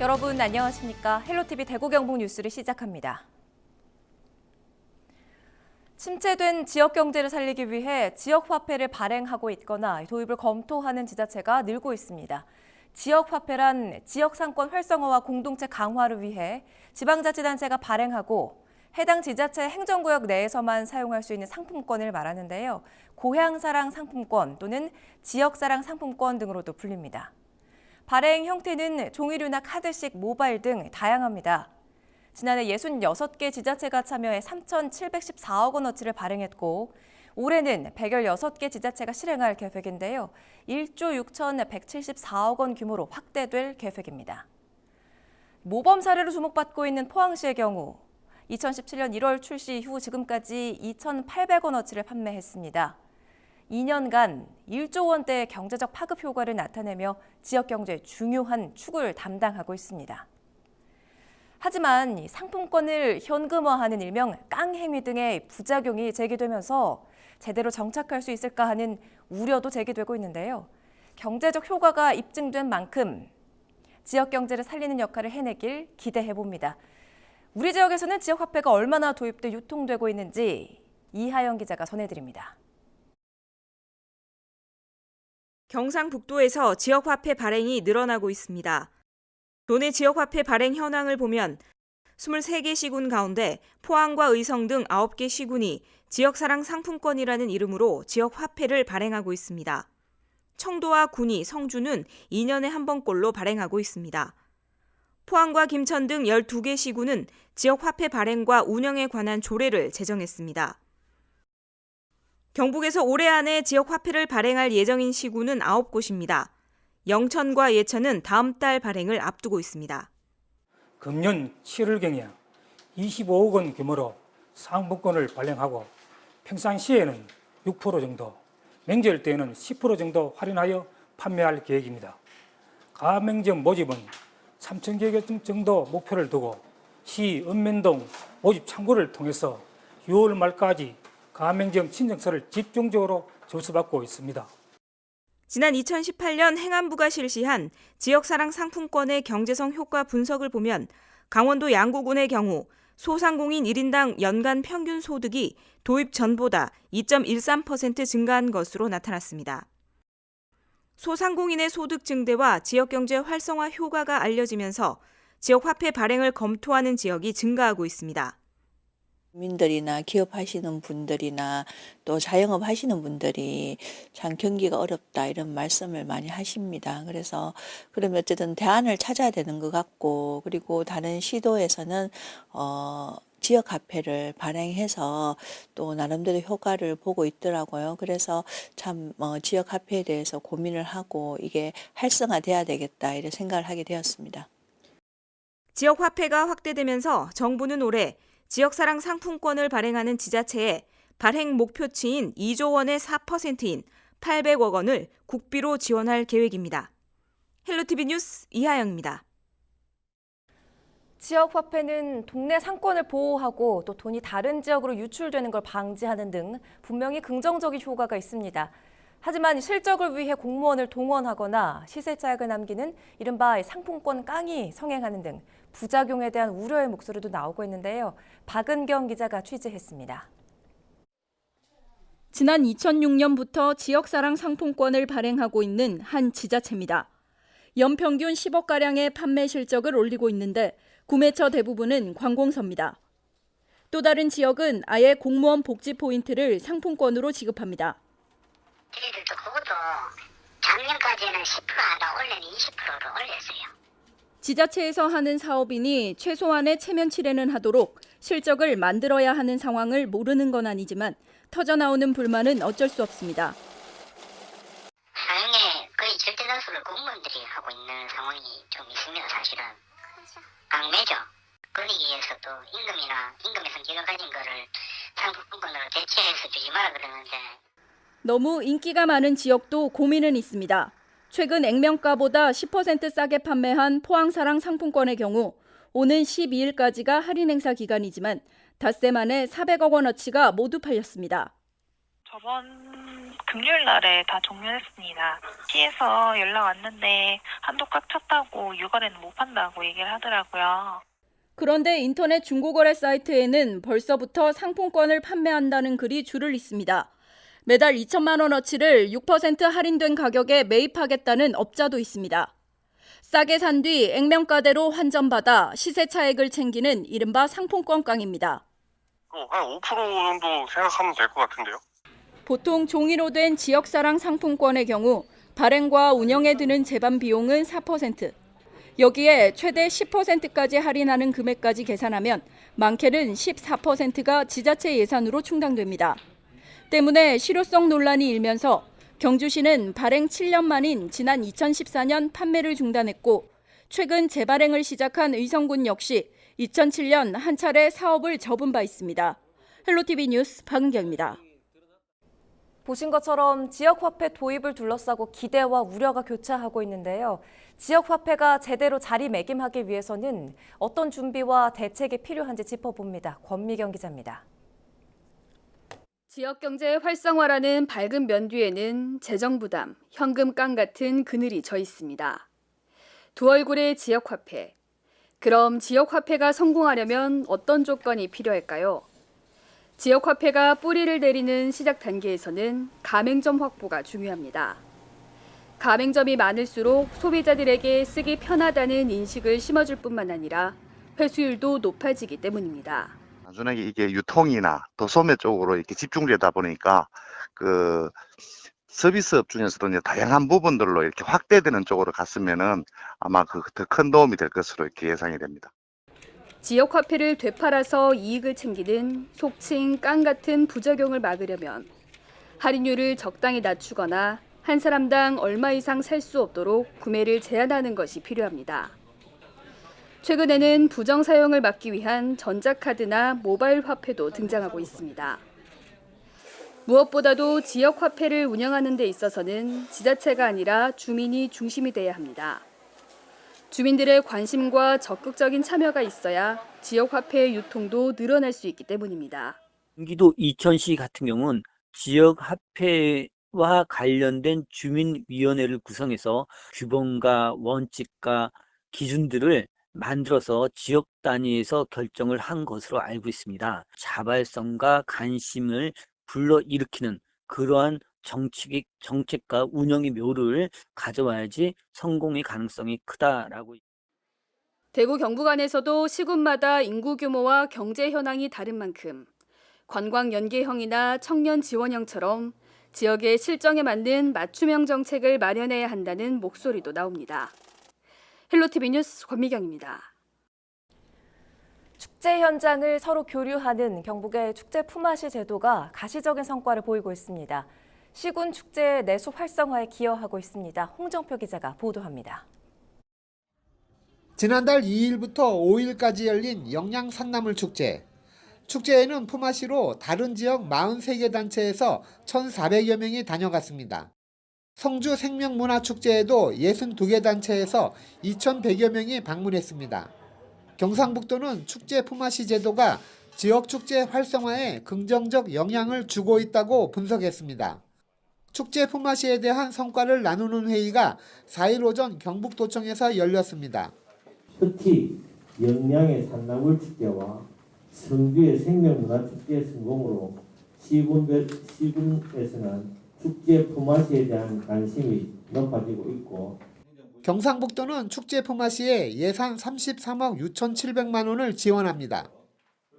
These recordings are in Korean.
여러분 안녕하십니까? 헬로티비 대구 경북 뉴스를 시작합니다. 침체된 지역 경제를 살리기 위해 지역 화폐를 발행하고 있거나 도입을 검토하는 지자체가 늘고 있습니다. 지역 화폐란 지역 상권 활성화와 공동체 강화를 위해 지방자치단체가 발행하고 해당 지자체 행정구역 내에서만 사용할 수 있는 상품권을 말하는데요. 고향사랑 상품권 또는 지역사랑 상품권 등으로도 불립니다. 발행 형태는 종이류나 카드식, 모바일 등 다양합니다. 지난해 66개 지자체가 참여해 3,714억 원어치를 발행했고 올해는 116개 지자체가 실행할 계획인데요. 1조 6,174억 원 규모로 확대될 계획입니다. 모범 사례로 주목받고 있는 포항시의 경우 2017년 1월 출시 이후 지금까지 2,800억 원어치를 판매했습니다. 2년간 1조 원대의 경제적 파급 효과를 나타내며 지역 경제의 중요한 축을 담당하고 있습니다. 하지만 상품권을 현금화하는 일명 깡행위 등의 부작용이 제기되면서 제대로 정착할 수 있을까 하는 우려도 제기되고 있는데요. 경제적 효과가 입증된 만큼 지역 경제를 살리는 역할을 해내길 기대해 봅니다. 우리 지역에서는 지역 화폐가 얼마나 도입돼 유통되고 있는지 이하영 기자가 전해드립니다. 경상북도에서 지역화폐 발행이 늘어나고 있습니다. 도내 지역화폐 발행 현황을 보면 23개 시군 가운데 포항과 의성 등 9개 시군이 지역사랑 상품권이라는 이름으로 지역화폐를 발행하고 있습니다. 청도와 군위, 성주는 2년에 한 번꼴로 발행하고 있습니다. 포항과 김천 등 12개 시군은 지역화폐 발행과 운영에 관한 조례를 제정했습니다. 경북에서 올해 안에 지역화폐를 발행할 예정인 시군은 9곳입니다. 영천과 예천은 다음 달 발행을 앞두고 있습니다. 금년 7월경에 25억 원 규모로 상품권을 발행하고 평상시에는 6% 정도, 명절 때에는 10% 정도 할인하여 판매할 계획입니다. 가맹점 모집은 3,000개 정도 목표를 두고 시 읍면동 모집 창구를 통해서 6월 말까지 가맹점 신청서를 집중적으로 접수받고 있습니다. 지난 2018년 행안부가 실시한 지역사랑 상품권의 경제성 효과 분석을 보면 강원도 양구군의 경우 소상공인 1인당 연간 평균 소득이 도입 전보다 2.13% 증가한 것으로 나타났습니다. 소상공인의 소득 증대와 지역경제 활성화 효과가 알려지면서 지역화폐 발행을 검토하는 지역이 증가하고 있습니다. 민들이나 기업하시는 분들이나 또 자영업 하시는 분들이 참 경기가 어렵다 이런 말씀을 많이 하십니다. 그래서 그러면 어쨌든 대안을 찾아야 되는 것 같고, 그리고 다른 시도에서는 지역 화폐를 발행해서 또 나름대로 효과를 보고 있더라고요. 그래서 참 지역 화폐에 대해서 고민을 하고 이게 활성화돼야 되겠다 이런 생각을 하게 되었습니다. 지역 화폐가 확대되면서 정부는 올해 지역사랑 상품권을 발행하는 지자체에 발행 목표치인 2조 원의 4%인 800억 원을 국비로 지원할 계획입니다. 헬로티비 뉴스 이하영입니다. 지역 화폐는 동네 상권을 보호하고 또 돈이 다른 지역으로 유출되는 걸 방지하는 등 분명히 긍정적인 효과가 있습니다. 하지만 실적을 위해 공무원을 동원하거나 시세 차익을 남기는 이른바 상품권 깡이 성행하는 등 부작용에 대한 우려의 목소리도 나오고 있는데요. 박은경 기자가 취재했습니다. 지난 2006년부터 지역사랑 상품권을 발행하고 있는 한 지자체입니다. 연평균 10억가량의 판매 실적을 올리고 있는데 구매처 대부분은 관공서입니다. 또 다른 지역은 아예 공무원 복지 포인트를 상품권으로 지급합니다. 저희들도 그것도 작년까지는 10% 하다 올해는 20%로 올렸어요. 지자체에서 하는 사업이니 최소한의 체면 치레는 하도록 실적을 만들어야 하는 상황을 모르는 건 아니지만 터져나오는 불만은 어쩔 수 없습니다. 사용의 거의 절대 다수를 공무원들이 하고 있는 상황이 좀 있습니다. 사실은 강매죠. 권익위에서도 임금에서 기가 가진 거를 상품권으로 대체해서 주지 마라 그러는데 너무 인기가 많은 지역도 고민은 있습니다. 최근 액면가보다 10% 싸게 판매한 포항사랑 상품권의 경우 오는 12일까지가 할인 행사 기간이지만 닷새 만에 400억 원어치가 모두 팔렸습니다. 저번 금요일 날에 다 종료했습니다. 시에서 연락 왔는데 한도 꽉 찼다고 6월에는 못 판다고 얘기를 하더라고요. 그런데 인터넷 중고거래 사이트에는 벌써부터 상품권을 판매한다는 글이 줄을 잇습니다. 매달 2천만 원어치를 6% 할인된 가격에 매입하겠다는 업자도 있습니다. 싸게 산 뒤 액면가대로 환전받아 시세 차익을 챙기는 이른바 상품권깡입니다. 한 5% 정도 생각하면 될 것 같은데요. 보통 종이로 된 지역사랑 상품권의 경우 발행과 운영에 드는 제반 비용은 4%. 여기에 최대 10%까지 할인하는 금액까지 계산하면 많게는 14%가 지자체 예산으로 충당됩니다. 때문에 실효성 논란이 일면서 경주시는 발행 7년 만인 지난 2014년 판매를 중단했고 최근 재발행을 시작한 의성군 역시 2007년 한 차례 사업을 접은 바 있습니다. 헬로티비 뉴스 박은경입니다. 보신 것처럼 지역화폐 도입을 둘러싸고 기대와 우려가 교차하고 있는데요. 지역화폐가 제대로 자리매김하기 위해서는 어떤 준비와 대책이 필요한지 짚어봅니다. 권미경 기자입니다. 지역경제 활성화라는 밝은 면 뒤에는 재정 부담, 현금깡 같은 그늘이 져 있습니다. 두 얼굴의 지역화폐. 그럼 지역화폐가 성공하려면 어떤 조건이 필요할까요? 지역화폐가 뿌리를 내리는 시작 단계에서는 가맹점 확보가 중요합니다. 가맹점이 많을수록 소비자들에게 쓰기 편하다는 인식을 심어줄 뿐만 아니라 회수율도 높아지기 때문입니다. 단순하게 이게 유통이나 또 소매 쪽으로 이렇게 집중되다 보니까 그 서비스업 중에서도 이제 다양한 부분들로 이렇게 확대되는 쪽으로 갔으면은 아마 그 더 큰 도움이 될 것으로 이렇게 예상이 됩니다. 지역화폐를 되팔아서 이익을 챙기는 속칭 깡 같은 부작용을 막으려면 할인율을 적당히 낮추거나 한 사람당 얼마 이상 살 수 없도록 구매를 제한하는 것이 필요합니다. 최근에는 부정 사용을 막기 위한 전자카드나 모바일 화폐도 등장하고 있습니다. 무엇보다도 지역화폐를 운영하는 데 있어서는 지자체가 아니라 주민이 중심이 돼야 합니다. 주민들의 관심과 적극적인 참여가 있어야 지역화폐의 유통도 늘어날 수 있기 때문입니다. 경기도 이천시 같은 경우는 지역화폐와 관련된 주민위원회를 구성해서 규범과 원칙과 기준들을 만들어서 지역 단위에서 결정을 한 것으로 알고 있습니다. 자발성과 관심을 불러일으키는 그러한 정책과 운영의 묘를 가져와야지 성공의 가능성이 크다라고. 대구 경북안에서도 시군마다 인구 규모와 경제 현황이 다른 만큼 관광 연계형이나 청년 지원형처럼 지역의 실정에 맞는 맞춤형 정책을 마련해야 한다는 목소리도 나옵니다. 헬로티비 뉴스 권미경입니다. 축제 현장을 서로 교류하는 경북의 축제 품앗이 제도가 가시적인 성과를 보이고 있습니다. 시군 축제 내수 활성화에 기여하고 있습니다. 홍정표 기자가 보도합니다. 지난달 2일부터 5일까지 열린 영양 산나물 축제. 축제에는 품앗이로 다른 지역 43개 단체에서 1,400여 명이 다녀갔습니다. 성주 생명문화축제에도 62개 단체에서 2,100여 명이 방문했습니다. 경상북도는 축제 품앗이 제도가 지역 축제 활성화에 긍정적 영향을 주고 있다고 분석했습니다. 축제 품앗이에 대한 성과를 나누는 회의가 4일 오전 경북도청에서 열렸습니다. 특히 영양의 산나물 축제와 성주의 생명문화축제의 성공으로 시군에서는 축제 품앗이에 대한 관심이 높아지고 있고, 경상북도는 축제 품앗이에 예산 33억 6,700만 원을 지원합니다.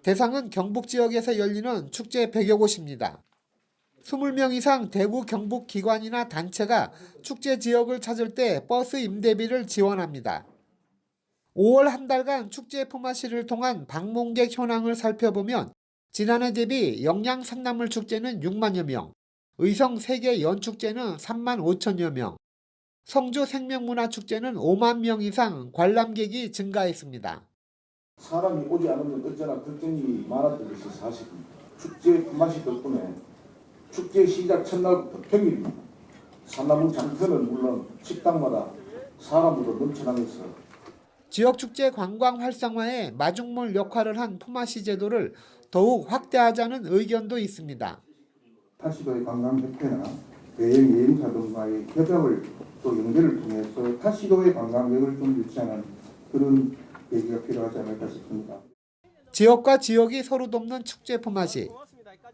대상은 경북 지역에서 열리는 축제 100여 곳입니다. 20명 이상 대구 경북 기관이나 단체가 축제 지역을 찾을 때 버스 임대비를 지원합니다. 5월 한 달간 축제 품앗이를 통한 방문객 현황을 살펴보면 지난해 대비 영양 산나물 축제는 6만여 명, 의성 세계 연축제는 3만 5천여 명, 성주 생명문화축제는 5만 명 이상 관람객이 증가했습니다. 사람이 오지 않으면 어쩌나 걱정이 많았던 것이 사실입니다. 축제 품앗이 덕분에 축제 시작 첫날부터 평일입니다. 산나물 장터는 물론 식당마다 사람으로 넘쳐나면서 지역축제 관광 활성화에 마중물 역할을 한 품앗이 제도를 더욱 확대하자는 의견도 있습니다. 팔시도의 관광협회나 대형 여행사들과의 협약을 또 연계를 통해서 타시도의 관광객을 좀 유치하는 그런 계기가 필요하지 않을까 싶습니다. 지역과 지역이 서로 돕는 축제 품앗이.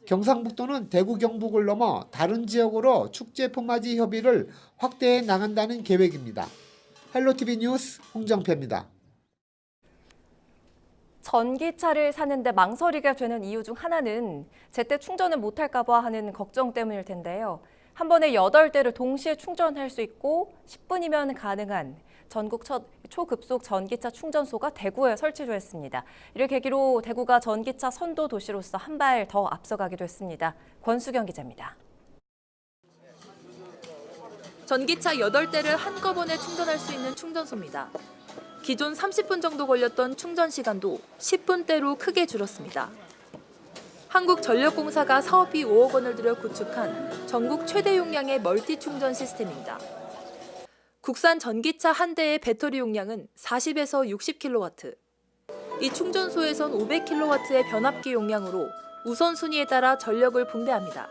경상북도는 대구 경북을 넘어 다른 지역으로 축제 품앗이 협의를 확대해 나간다는 계획입니다. 헬로티비 뉴스 홍정표입니다. 전기차를 사는데 망설이게 되는 이유 중 하나는 제때 충전을 못할까 봐 하는 걱정 때문일 텐데요. 한 번에 8대를 동시에 충전할 수 있고 10분이면 가능한 전국 첫 초급속 전기차 충전소가 대구에 설치됐습니다. 이를 계기로 대구가 전기차 선도 도시로서 한 발 더 앞서가게 됐습니다. 권수경 기자입니다. 전기차 8대를 한꺼번에 충전할 수 있는 충전소입니다. 기존 30분 정도 걸렸던 충전 시간도 10분대로 크게 줄었습니다. 한국전력공사가 사업비 5억 원을 들여 구축한 전국 최대 용량의 멀티 충전 시스템입니다. 국산 전기차 한 대의 배터리 용량은 40에서 60kW. 이 충전소에선 500kW의 변압기 용량으로 우선순위에 따라 전력을 분배합니다.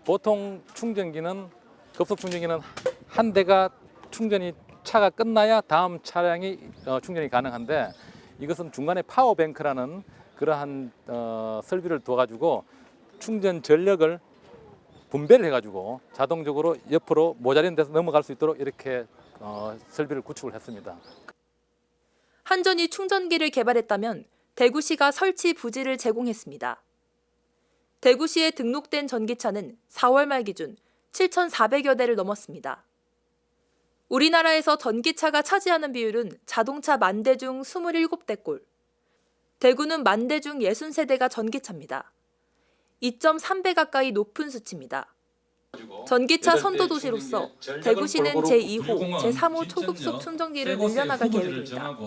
보통 충전기는 급속 충전기는 한 대가 차가 끝나야 다음 차량이 충전이 가능한데 이것은 중간에 파워뱅크라는 그러한 설비를 둬가지고 충전 전력을 분배를 해가지고 자동적으로 옆으로 모자란 데서 넘어갈 수 있도록 이렇게 설비를 구축을 했습니다. 한전이 충전기를 개발했다면 대구시가 설치 부지를 제공했습니다. 대구시에 등록된 전기차는 4월 말 기준 7,400여 대를 넘었습니다. 우리나라에서 전기차가 차지하는 비율은 자동차 10,000대 중 27대꼴. 대구는 10,000대 중 60세대가 전기차입니다. 2.3배 가까이 높은 수치입니다. 전기차 선도 도시로서 대구시는 제2호, 제3호 초급속 충전기를 늘려나갈 계획입니다.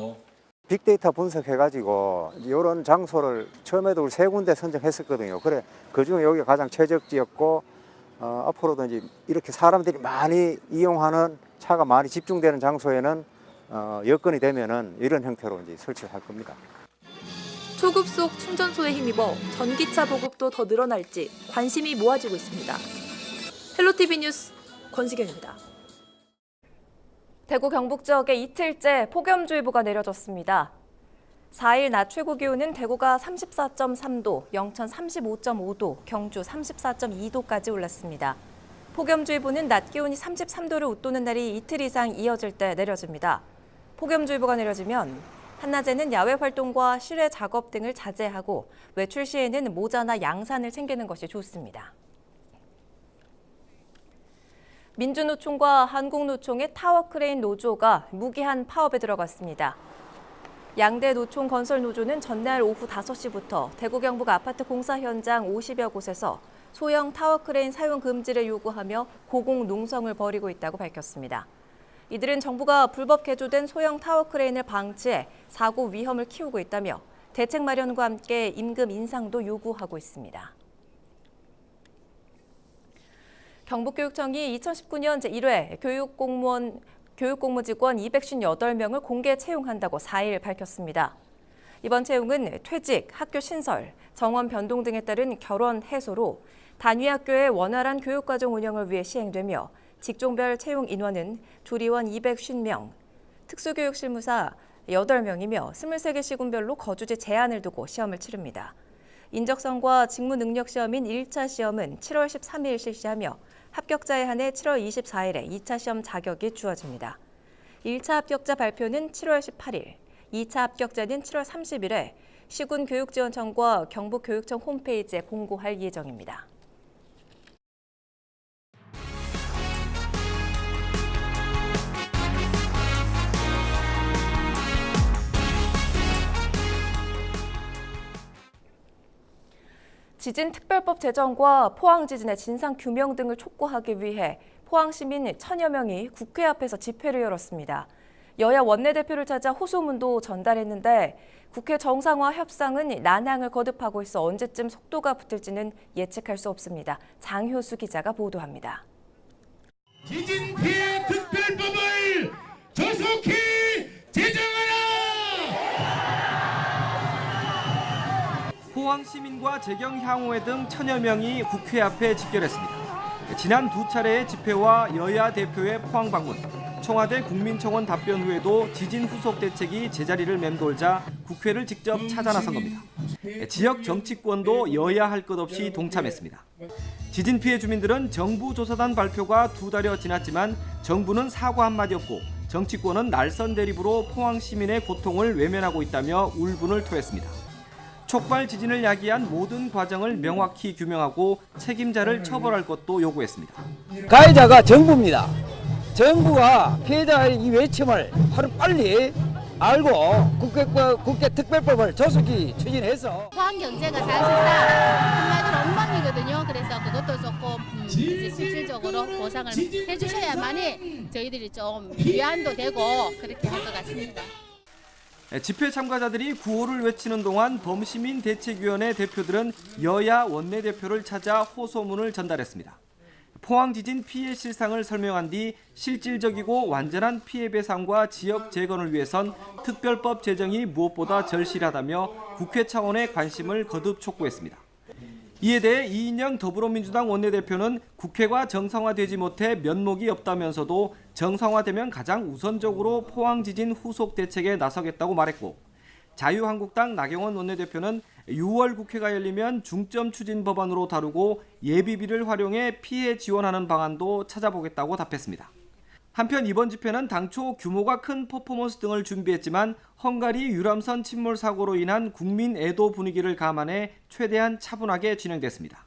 빅데이터 분석해가지고 이런 장소를 처음에도 우리 3군데 선정했었거든요. 그래 그중에 여기가 가장 최적지였고 앞으로도 이제 이렇게 사람들이 많이 이용하는 차가 많이 집중되는 장소에는 여건이 되면은 이런 형태로 이제 설치할 겁니다. 초급속 충전소에 힘입어 전기차 보급도 더 늘어날지 관심이 모아지고 있습니다. 헬로티비 뉴스 권수경입니다. 대구 경북 지역에 이틀째 폭염주의보가 내려졌습니다. 4일 낮 최고 기온은 대구가 34.3도, 영천 35.5도, 경주 34.2도까지 올랐습니다. 폭염주의보는 낮 기온이 33도를 웃도는 날이 이틀 이상 이어질 때 내려집니다. 폭염주의보가 내려지면 한낮에는 야외 활동과 실외 작업 등을 자제하고 외출 시에는 모자나 양산을 챙기는 것이 좋습니다. 민주노총과 한국노총의 타워크레인 노조가 무기한 파업에 들어갔습니다. 양대 노총 건설 노조는 전날 오후 5시부터 대구 경북 아파트 공사 현장 50여 곳에서 소형 타워크레인 사용 금지를 요구하며 고공 농성을 벌이고 있다고 밝혔습니다. 이들은 정부가 불법 개조된 소형 타워크레인을 방치해 사고 위험을 키우고 있다며 대책 마련과 함께 임금 인상도 요구하고 있습니다. 경북교육청이 2019년 제1회 교육공무직원 258명을 공개 채용한다고 4일 밝혔습니다. 이번 채용은 퇴직, 학교 신설, 정원 변동 등에 따른 결원 해소로 단위 학교의 원활한 교육과정 운영을 위해 시행되며 직종별 채용 인원은 조리원 250명, 특수교육실무사 8명이며 23개 시군별로 거주지 제한을 두고 시험을 치릅니다. 인적성과 직무능력 시험인 1차 시험은 7월 13일 실시하며 합격자에 한해 7월 24일에 2차 시험 자격이 주어집니다. 1차 합격자 발표는 7월 18일, 2차 합격자는 7월 30일에 시군교육지원청과 경북교육청 홈페이지에 공고할 예정입니다. 지진특별법 제정과 포항지진의 진상규명 등을 촉구하기 위해 포항시민 1000여 명이 국회 앞에서 집회를 열었습니다. 여야 원내대표를 찾아 호소문도 전달했는데 국회 정상화 협상은 난항을 거듭하고 있어 언제쯤 속도가 붙을지는 예측할 수 없습니다. 장효수 기자가 보도합니다. 지진 피해 특별법을 조속히 제정하라! 포항 시민과 재경 향후회 등 1000여 명이 국회 앞에 집결했습니다. 지난 두 차례의 집회와 여야 대표의 포항 방문, 청와대 국민청원 답변 후에도 지진 후속 대책이 제자리를 맴돌자 국회를 직접 찾아 나선 겁니다. 지역 정치권도 여야 할 것 없이 동참했습니다. 지진 피해 주민들은 정부 조사단 발표가 2달여 지났지만 정부는 사과 한마디 없고 정치권은 날선 대립으로 포항 시민의 고통을 외면하고 있다며 울분을 토했습니다. 촉발 지진을 야기한 모든 과정을 명확히 규명하고 책임자를 처벌할 것도 요구했습니다. 가해자가 정부입니다. 정부가 피해자의 이 외침을 하루 빨리 알고 국회 특별법을 조속히 추진해서 포항 경제가 사실상 한마디로 엉망이거든요. 그래서 그것도 조금 이제 실질적으로 보상을 해주셔야만이 저희들이 좀 위안도 되고 그렇게 할 것 같습니다. 집회 참가자들이 구호를 외치는 동안 범시민 대책위원회 대표들은 여야 원내대표를 찾아 호소문을 전달했습니다. 포항 지진 피해 실상을 설명한 뒤 실질적이고 완전한 피해 배상과 지역 재건을 위해선 특별법 제정이 무엇보다 절실하다며 국회 차원의 관심을 거듭 촉구했습니다. 이에 대해 이인영 더불어민주당 원내대표는 국회가 정상화되지 못해 면목이 없다면서도 정상화되면 가장 우선적으로 포항 지진 후속 대책에 나서겠다고 말했고, 자유한국당 나경원 원내대표는 6월 국회가 열리면 중점 추진 법안으로 다루고 예비비를 활용해 피해 지원하는 방안도 찾아보겠다고 답했습니다. 한편 이번 집회는 당초 규모가 큰 퍼포먼스 등을 준비했지만 헝가리 유람선 침몰 사고로 인한 국민 애도 분위기를 감안해 최대한 차분하게 진행됐습니다.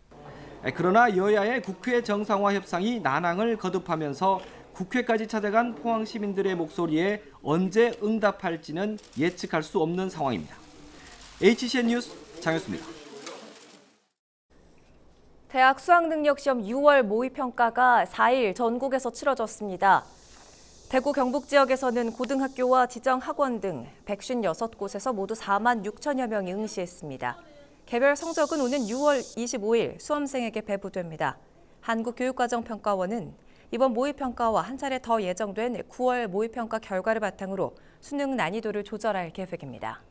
그러나 여야의 국회 정상화 협상이 난항을 거듭하면서 국회까지 찾아간 포항 시민들의 목소리에 언제 응답할지는 예측할 수 없는 상황입니다. HCN 뉴스 장효수입니다. 대학 수학능력시험 6월 모의평가가 4일 전국에서 치러졌습니다. 대구 경북 지역에서는 고등학교와 지정학원 등 156곳에서 모두 4만 6천여 명이 응시했습니다. 개별 성적은 오는 6월 25일 수험생에게 배부됩니다. 한국교육과정평가원은 이번 모의평가와 한 차례 더 예정된 9월 모의평가 결과를 바탕으로 수능 난이도를 조절할 계획입니다.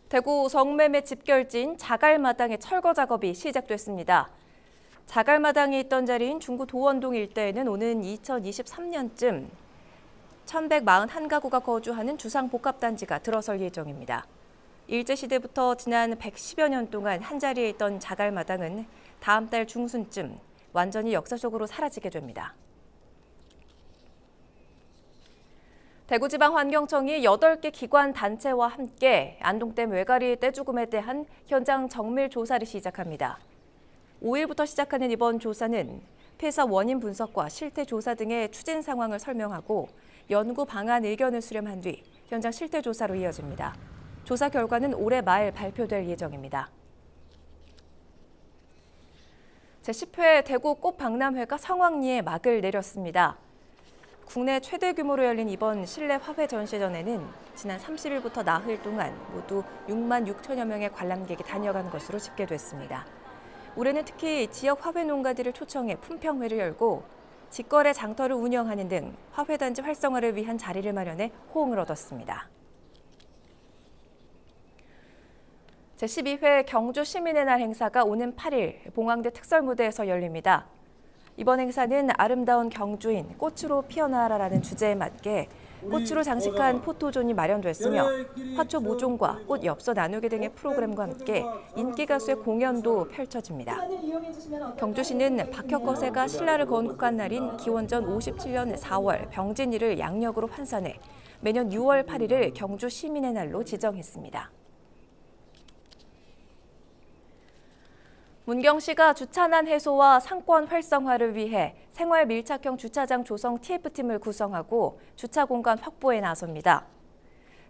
대구 성매매 집결지인 자갈마당의 철거 작업이 시작됐습니다. 자갈마당이 있던 자리인 중구 도원동 일대에는 오는 2023년쯤 1,141가구가 거주하는 주상복합단지가 들어설 예정입니다. 일제시대부터 지난 110여 년 동안 한자리에 있던 자갈마당은 다음 달 중순쯤 완전히 역사적으로 사라지게 됩니다. 대구지방환경청이 8개 기관 단체와 함께 안동댐 외가리 떼죽음에 대한 현장 정밀 조사를 시작합니다. 5일부터 시작하는 이번 조사는 폐사 원인 분석과 실태 조사 등의 추진 상황을 설명하고 연구 방안 의견을 수렴한 뒤 현장 실태 조사로 이어집니다. 조사 결과는 올해 말 발표될 예정입니다. 제10회 대구 꽃박람회가 성황리에 막을 내렸습니다. 국내 최대 규모로 열린 이번 실내 화훼 전시전에는 지난 30일부터 나흘 동안 모두 6만 6천여 명의 관람객이 다녀간 것으로 집계됐습니다. 올해는 특히 지역 화훼 농가들을 초청해 품평회를 열고 직거래 장터를 운영하는 등 화훼단지 활성화를 위한 자리를 마련해 호응을 얻었습니다. 제12회 경주 시민의 날 행사가 오는 8일 봉황대 특설무대에서 열립니다. 이번 행사는 아름다운 경주인 꽃으로 피어나라라는 주제에 맞게 꽃으로 장식한 포토존이 마련됐으며 화초 모종과 꽃 엽서 나누기 등의 프로그램과 함께 인기 가수의 공연도 펼쳐집니다. 경주시는 박혁거세가 신라를 건국한 날인 기원전 57년 4월 병진일을 양력으로 환산해 매년 6월 8일을 경주 시민의 날로 지정했습니다. 문경시가 주차난 해소와 상권 활성화를 위해 생활 밀착형 주차장 조성 TF팀을 구성하고 주차 공간 확보에 나섭니다.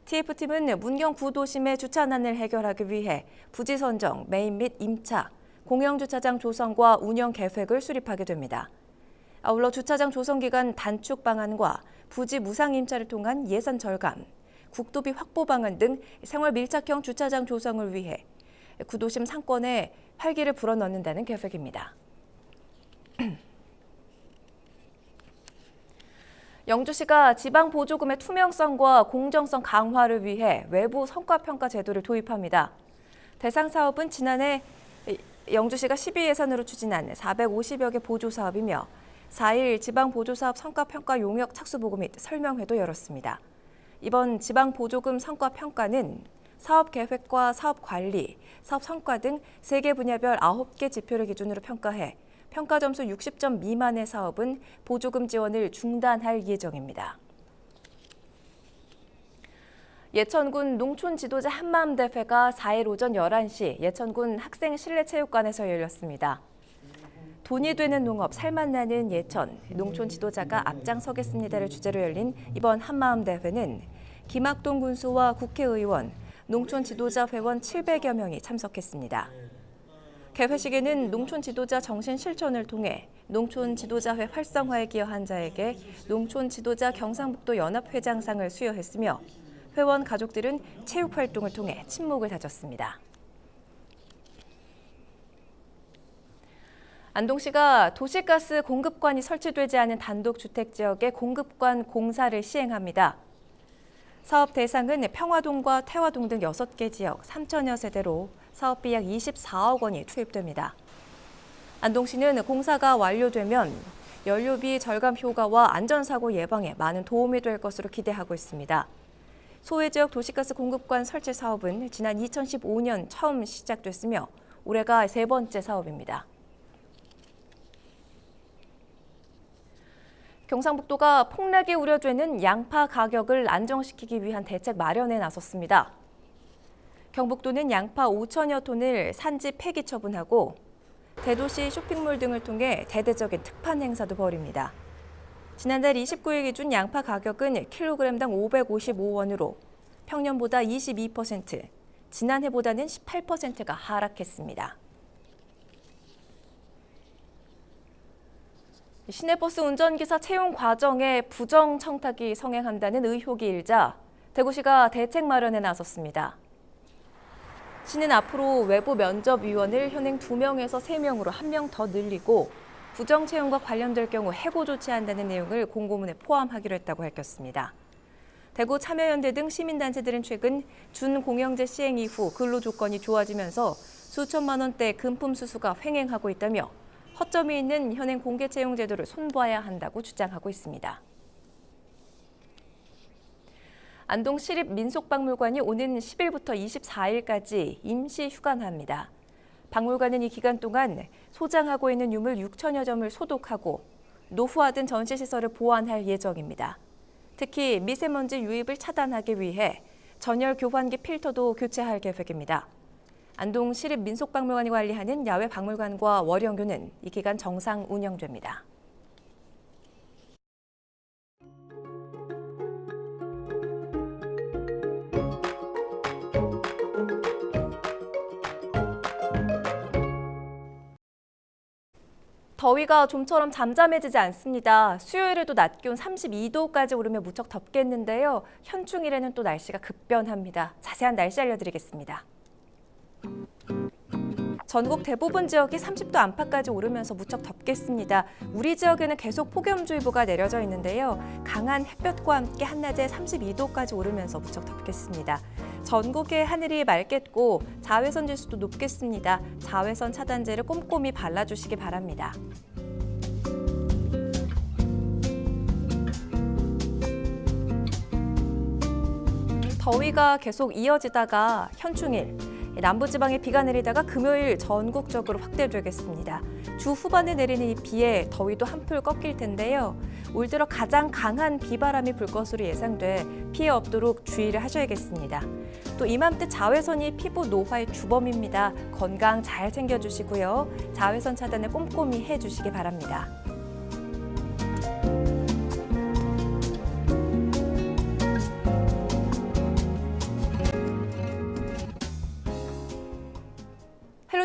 TF팀은 문경 구도심의 주차난을 해결하기 위해 부지 선정, 매입 및 임차, 공영 주차장 조성과 운영 계획을 수립하게 됩니다. 아울러 주차장 조성 기간 단축 방안과 부지 무상 임차를 통한 예산 절감, 국도비 확보 방안 등 생활 밀착형 주차장 조성을 위해 구도심 상권에 활기를 불어넣는다는 계획입니다. 영주시가 지방 보조금의 투명성과 공정성 강화를 위해 외부 성과평가 제도를 도입합니다. 대상 사업은 지난해 영주시가 12 예산으로 추진한 450여 개 보조 사업이며 4일 지방보조사업 성과평가 용역 착수보고 및 설명회도 열었습니다. 이번 지방보조금 성과평가는 사업계획과 사업관리, 사업성과 등 3개 분야별 9개 지표를 기준으로 평가해 평가 점수 60점 미만의 사업은 보조금 지원을 중단할 예정입니다. 예천군 농촌지도자 한마음대회가 4일 오전 11시 예천군 학생실내체육관에서 열렸습니다. 돈이 되는 농업, 살맛 나는 예천, 농촌 지도자가 앞장서겠습니다를 주제로 열린 이번 한마음대회는 김학동 군수와 국회의원, 농촌 지도자 회원 700여 명이 참석했습니다. 개회식에는 농촌 지도자 정신 실천을 통해 농촌 지도자회 활성화에 기여한 자에게 농촌 지도자 경상북도 연합회장상을 수여했으며 회원 가족들은 체육 활동을 통해 친목을 다졌습니다. 안동시가 도시가스 공급관이 설치되지 않은 단독주택 지역의 공급관 공사를 시행합니다. 사업 대상은 평화동과 태화동 등 6개 지역 3천여 세대로 사업비 약 24억 원이 투입됩니다. 안동시는 공사가 완료되면 연료비 절감 효과와 안전사고 예방에 많은 도움이 될 것으로 기대하고 있습니다. 소외지역 도시가스 공급관 설치 사업은 지난 2015년 처음 시작됐으며 올해가 3번째 사업입니다. 경상북도가 폭락이 우려되는 양파 가격을 안정시키기 위한 대책 마련에 나섰습니다. 경북도는 양파 5천여 톤을 산지 폐기 처분하고 대도시 쇼핑몰 등을 통해 대대적인 특판 행사도 벌입니다. 지난달 29일 기준 양파 가격은 킬로그램당 555원으로 평년보다 22%, 지난해보다는 18%가 하락했습니다. 시내버스 운전기사 채용 과정에 부정 청탁이 성행한다는 의혹이 일자 대구시가 대책 마련에 나섰습니다. 시는 앞으로 외부 면접위원을 현행 2명에서 3명으로 1명 더 늘리고 부정 채용과 관련될 경우 해고 조치한다는 내용을 공고문에 포함하기로 했다고 밝혔습니다. 대구 참여연대 등 시민단체들은 최근 준공영제 시행 이후 근로 조건이 좋아지면서 수천만 원대 금품 수수가 횡행하고 있다며 허점이 있는 현행 공개 채용 제도를 손봐야 한다고 주장하고 있습니다. 안동시립민속박물관이 오는 10일부터 24일까지 임시 휴관합니다. 박물관은 이 기간 동안 소장하고 있는 유물 6천여 점을 소독하고 노후화된 전시시설을 보완할 예정입니다. 특히 미세먼지 유입을 차단하기 위해 전열 교환기 필터도 교체할 계획입니다. 안동시립민속박물관이 관리하는 야외 박물관과 월영교는 이 기간 정상 운영됩니다. 더위가 좀처럼 잠잠해지지 않습니다. 수요일에도 낮 기온 32도까지 오르며 무척 덥겠는데요. 현충일에는 또 날씨가 급변합니다. 자세한 날씨 알려드리겠습니다. 전국 대부분 지역이 30도 안팎까지 오르면서 무척 덥겠습니다. 우리 지역에는 계속 폭염주의보가 내려져 있는데요. 강한 햇볕과 함께 한낮에 32도까지 오르면서 무척 덥겠습니다. 전국의 하늘이 맑겠고 자외선 지수도 높겠습니다. 자외선 차단제를 꼼꼼히 발라주시기 바랍니다. 더위가 계속 이어지다가 현충일, 남부지방에 비가 내리다가 금요일 전국적으로 확대되겠습니다. 주 후반에 내리는 이 비에 더위도 한풀 꺾일 텐데요. 올 들어 가장 강한 비바람이 불 것으로 예상돼 피해 없도록 주의를 하셔야겠습니다. 또 이맘때 자외선이 피부 노화의 주범입니다. 건강 잘 챙겨주시고요. 자외선 차단을 꼼꼼히 해주시기 바랍니다.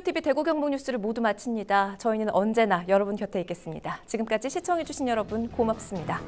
헬로티비 대구 경북 뉴스를 모두 마칩니다. 저희는 언제나 여러분 곁에 있겠습니다. 지금까지 시청해주신 여러분 고맙습니다.